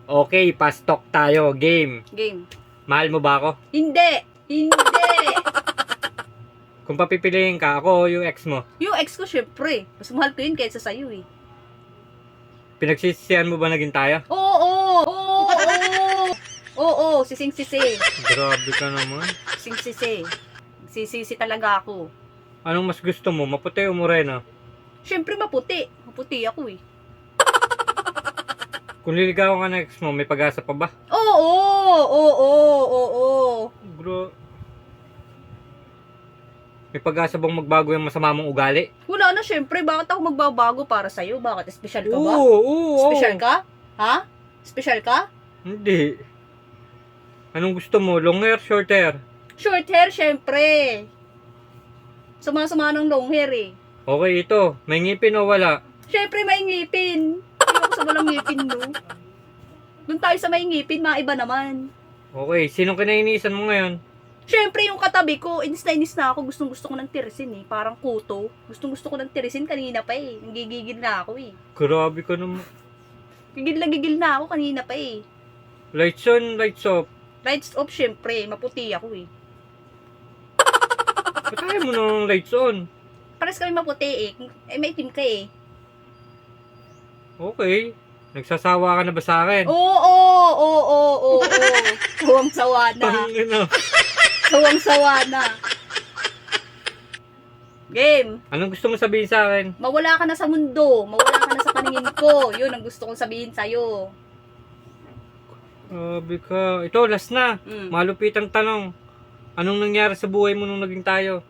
Okay, pastok tayo. Game. Game. Mahal mo ba ako? Hindi! Hindi! Kung papipiliin ka, ako o yung ex mo, Yung ex ko, syempre. Mas mahal ko yun kaysa sa'yo eh. pinagsisisihan mo ba naging tayo? Oo! Oo! Oo! Oo! Sising-sisi. Grabe ka naman. Sising-sisi. Sisisi talaga ako. Anong mas gusto mo? Maputi o moreno? Syempre maputi. Maputi ako eh. Kung liligawan ka ng ex mo, may pag-asa pa ba? Oo! Oo! Oo! Bro, may pag-asa bang magbago yung masama mong ugali? Wala na syempre. Bakit ako magbabago para sa'yo? Bakit? Special ka ba? Oo. Special ka? Ha? Special ka? Hindi. Anong gusto mo? Long hair, short hair? Short hair, syempre. Sama-sama ng long hair eh. Okay, ito. May ngipin o wala? Syempre may ngipin. Ayoko sa walang ngipin, no? Doon tayo sa may ngipin, maiba naman. Okay, sinong kinainisan mo ngayon? Syempre yung katabi ko, inis na ako. Gustong-gusto ko ng tirisin eh. Parang kuto. Gustong-gusto ko ng tirisin kanina pa eh. Nanggigigil na ako eh. Grabe ka naman. Gigil na ako kanina pa eh. Lights on, lights off. Lights off, syempre. Maputi ako eh. Ba't ayaw mo ng lights on? Pares kami maputi eh. Eh, may itim ka eh. Okay. Nagsasawa ka na ba sa akin? Oo. Sawang-sawa na. Tangina. Sawang-sawa na. Game. Anong gusto mo sabihin sa akin? Mawala ka na sa mundo. Mawala ka na sa paningin ko. Yun ang gusto kong sabihin sa'yo. Grabe ka. Ito, last na. Malupitang tanong. Anong nangyari sa buhay mo nung naging tayo?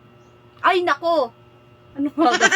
Ay, nako. Ano ba ba?